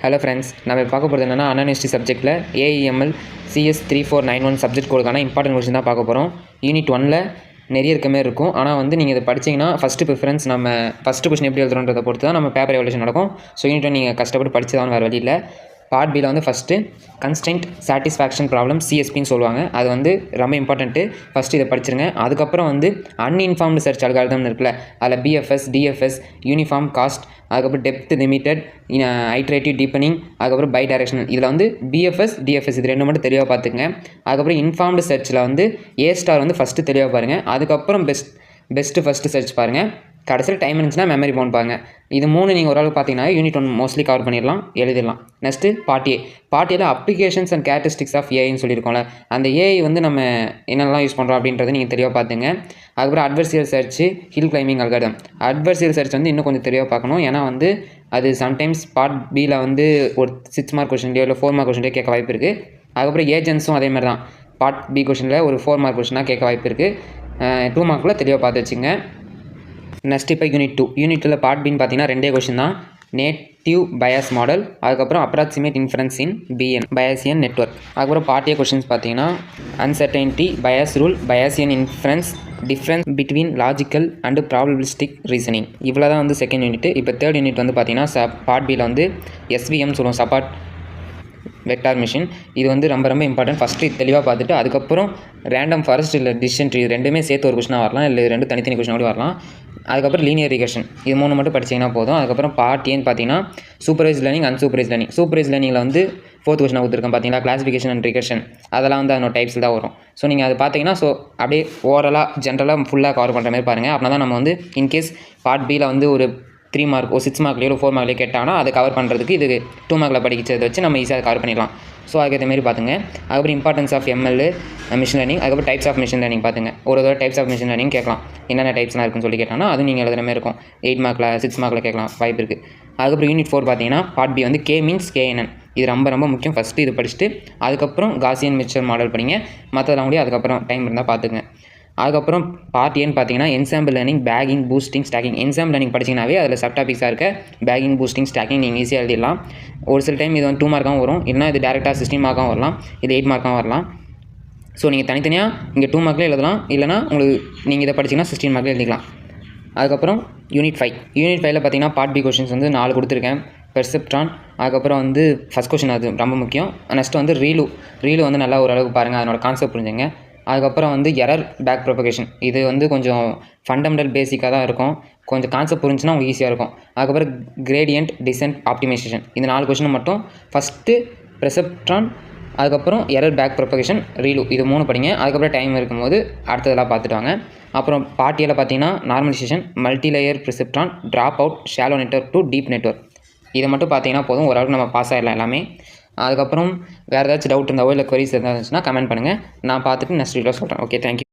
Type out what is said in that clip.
Hello friends, நம்ம பார்க்க போகிறது என்னென்னா அன்அனிஸ்டி சப்ஜெக்ட்டில் ஏஇஎம்எல் CS 3491 சப்ஜெக்ட் கோடுக்கான இம்பார்ட்டன்ட் கொஸ்டின் தான் பார்க்க போகிறோம். யூனிட் 1ல் நிறைய இருக்க மாதிரி இருக்கும். ஆனால் வந்து நீங்கள் இதை படிச்சிங்கன்னா ஃபஸ்ட்டு ப்ரிஃபரன்ஸ் நம்ம ஃபஸ்ட்டு கொஸ்டின் எப்படி எழுதுறோன்றதை பொறுத்து தான் நம்ம பேப்பர் எவல்யூஷன் நடக்கும். ஸோ யூனிட் 1 நீங்கள் கஷ்டப்பட்டு படிச்சு தான் வேறு வழி இல்லை. பார்ட் பியில் வந்து ஃபஸ்ட்டு கன்ஸ்டன்ட் சாட்டிஸ்ஃபேக்ஷன் ப்ராப்ளம் சிஎஸ்பின்னு சொல்லுவாங்க. அது வந்து ரொம்ப இம்பார்ட்டன்ட்டு. ஃபஸ்ட்டு இதை படிச்சிருங்க. அதுக்கப்புறம் வந்து அன்இன்ஃபார்ம்டு சர்ச் அல்காரிதம்னு இருக்குல்ல, அதில் பிஎஃப்எஸ், டிஎஃப்எஸ், யூனிஃபார்ம் காஸ்ட், அதுக்கப்புறம் டெப்த் லிமிட்டட், ஐட்ரேட்டிவ் டீப்பனிங், அதுக்கப்புறம் பை டைரக்ஷனல். இதில் வந்து பிஎஃப்எஸ், டிஎஃப்எஸ் இது ரெண்டு மட்டும் தெளிவாக பார்த்துக்குங்க. அதுக்கப்புறம் இன்ஃபார்ம்டு சர்ச்சில் வந்து A* வந்து ஃபஸ்ட்டு தெளிவாக பாருங்கள். அதுக்கப்புறம் பெஸ்ட்டு ஃபஸ்ட்டு சர்ச் பாருங்கள். கடைசியில் டைம் இருந்துச்சுன்னா மெமரி பவுண்ட் பாருங்கள். இது 3 நீங்கள் ஓரளவுக்கு பார்த்தீங்கன்னா யூனிட் 1 மோஸ்ட்லி கவர் பண்ணிடலாம், எழுதிடலாம். நெக்ஸ்ட்டு பார்ட் ஏல அப்ளிகேஷன்ஸ் அண்ட் கேரக்டரிஸ்டிக்ஸ் ஆஃப் ஏஐன்னு சொல்லியிருக்கோம்ல, அந்த ஏஐ வந்து நம்ம என்னெல்லாம் யூஸ் பண்ணுறோம் அப்படின்றத நீங்கள் தெளிவாக பார்த்துங்க. அதுக்கப்புறம் adversarial search, hill climbing algorithm. Adversarial search வந்து இன்னும் கொஞ்சம் தெளிவாக பார்க்கணும். ஏன்னா வந்து அது சம்டைம்ஸ் பார்ட் பியில் வந்து ஒரு 6 மார்க் கொஸ்டின்லையோ இல்லை 4 மார்க் கொஸ்டின்லையோ கேட்க வாய்ப்பு இருக்குது. அதுக்கப்புறம் ஏஜென்ட்ஸும் அதே மாதிரி தான் பார்ட் பி கொஸ்டினில் ஒரு 4 மார்க் கொஸ்டினாக கேட்க வாய்ப்பு இருக்குது. 2 மார்க்கில் தெளிவாக பார்த்து வச்சுங்க. நெக்ஸ்ட் இப்போ யூனிட் 2ல் பார்ட் பின்னு பார்த்தீங்கன்னா 2 கொஸ்டின் தான். நேட்டிவ் பயாஸ் மாடல், அதுக்கப்புறம் approximate inference in Bayesian network. அதுக்கப்புறம் பார்ட் ஏ கொஸ்டின்ஸ் பார்த்தீங்கன்னா uncertainty, Bayes rule, Bayesian inference, difference between logical and probabilistic reasoning. இவ்வளோ தான் வந்து செகண்ட் யூனிட். இப்போ தேர்ட் யூனிட் வந்து பார்த்தீங்கன்னா பார்ட் பியில் வந்து SVM சொல்லுவோம், சப்பார்ட் வெக்டார் மிஷின். இது வந்து ரொம்ப இம்பார்ட்டன்ட். ஃபஸ்ட்டு தெளிவாக பார்த்துட்டு அதுக்கப்புறம் ரேண்டம் ஃபாரஸ்ட் இல்லை டிசிஷன் ட்ரீ ரெண்டுமே சேர்த்து ஒரு கொஸ்டினாக வரலாம், இல்லை 2 தனித்தனி கொஸ்டின் கூட வரலாம். அதுக்கப்புறம் லீனியர் ரிகர்ஷன், இது 3 மட்டும் படிச்சிங்கன்னா போதும். அதுக்கப்புறம் பார்ட் ஏன்னு பார்த்தீங்கன்னா supervised learning, unsupervised learning. Supervised லேர்னிங்கில் வந்து 4th கொஸ்டினாக கொடுத்துருக்கேன் பார்த்தீங்களா, கிளாசிஃபிகேஷன் அண்ட் ரிகர்ஷன். அதெல்லாம் வந்து அதனோட டைப்ஸில் தான் வரும். ஸோ நீங்கள் அது பார்த்தீங்கன்னா அப்படியே ஓவராலாக ஜென்ரலாக ஃபுல்லாக கவர் பண்ணுற மாதிரி பாருங்கள். அப்படின்னா தான் நம்ம வந்து இன்கேஸ் பார்ட் பியில் வந்து ஒரு 3 மார்க், ஒரு 6 மார்க்லேயோ ஒரு 4 மார்க்லேயோ கேட்டாங்கன்னா அதை கவர் பண்ணுறதுக்கு இது 2 மார்க்கில் படிக்கிறதை வச்சு நம்ம ஈஸியாக கவர் பண்ணிடலாம். ஸோ அதுக்கேற்ற மாதிரி பார்த்துங்க. அதுக்கப்புறம் importance of ML, machine learning, அதுக்கப்புறம் டைப்ஸ் ஆஃப் மிஷின் லேர்னிங் பார்த்துங்க. ஒரு டைப்ஸ் ஆஃப் மிஷின் லேர்னிங் கேட்கலாம், என்னென்ன டைப்ஸ்லாம் இருக்குன்னு சொல்லி கேட்டாங்கன்னா அது நீங்கள் எழுதுகிற மாதிரி இருக்கும். 8 மார்க்கில் 6 மார்க்கில் கேட்கலாம் வாய்ப்பு இருக்குது. அதுக்கப்புறம் யூனிட் 4 பார்த்தீங்கன்னா பார்ட் பி வந்து K மீன்ஸ் KNN. இது ரொம்ப முக்கியம். ஃபஸ்ட்டு இது படிச்சுட்டு அதுக்கப்புறம் காசியன் மிக்சர் மாடல் படிங்க. மற்றதெல்லாம் கூட அதுக்கப்புறம் டைம் இருந்தால் பார்த்துங்க. அதுக்கப்புறம் பார்ட் ஏன்னு பார்த்தீங்கன்னா ensemble learning, bagging, boosting, stacking. Ensemble learning படிச்சிங்கனாவே அதில் சப் டாபிக்ஸாக இருக்க பேக்கிங், பூஸ்டிங், ஸ்டாக்கிங் நீங்கள் ஈஸியாக எழுதிடலாம். ஒரு சில டைம் இது வந்து 2 மார்க்காகவும் வரும், இல்லைனா இது டேரெக்டாக 16 மார்க்காகவும் வரலாம், இது 8 மார்க்காகவும் வரலாம். ஸோ நீங்கள் தனித்தனியாக இங்கே 2 மார்க்கில் எழுதலாம், இல்லைனா உங்களுக்கு நீங்கள் இதை படிச்சிங்கன்னா 16 மார்க்கில் எழுதிக்கலாம். அதுக்கப்புறம் யூனிட் 5ல் பார்த்தீங்கன்னா பார்ட் பி கொஸ்டின்ஸ் வந்து 4 கொடுத்துருக்கேன். பெர்செப்ட்ரான், அதுக்கப்புறம் வந்து ஃபஸ்ட் கொஸ்டின் அது ரொம்ப முக்கியம். நெக்ஸ்ட் வந்து ரீலு வந்து நல்லா ஓரளவுக்கு பாருங்கள், அதனோட கான்செப்ட் புரிஞ்சுங்க. அதுக்கப்புறம் வந்து எரர் பேக் ப்ரொபகேஷன், இது வந்து கொஞ்சம் ஃபண்டமெண்டல் பேசிக்காக தான் இருக்கும், கொஞ்சம் கான்செப்ட் புரிஞ்சுன்னா உங்களுக்கு ஈஸியாக இருக்கும். அதுக்கப்புறம் கிரேடியன்ட் டிசென்ட் ஆப்டிமைசேஷன், இந்த 4 கொஸ்டின் மட்டும் ஃபஸ்ட்டு பெர்செப்ட்ரான், அதுக்கப்புறம் எரர் பேக் ப்ரொபகேஷன், ரீலு, இது 3 படிங்க. அதுக்கப்புறம் டைம் இருக்கும்போது அடுத்ததெல்லாம் பார்த்துட்டு வாங்க. அப்புறம் பார்ட் ஏல பார்த்தீங்கன்னா normalisation, multi layer perceptron, dropout, shallow network to deep network. இதை மட்டும் பார்த்தீங்கன்னா போதும், ஓரளவுக்கு நம்ம பாஸ் ஆகிடலாம் எல்லாமே. அதுக்கப்புறம் வேறு ஏதாச்சும் டவுட் இருந்தாவோ இல்லை குவரிஸ் இருந்துச்சுன்னா கமெண்ட் பண்ணுங்கள், நான் பார்த்துட்டு நெக்ஸ்ட் வீடியோவில் சொல்கிறேன். Okay, thank you.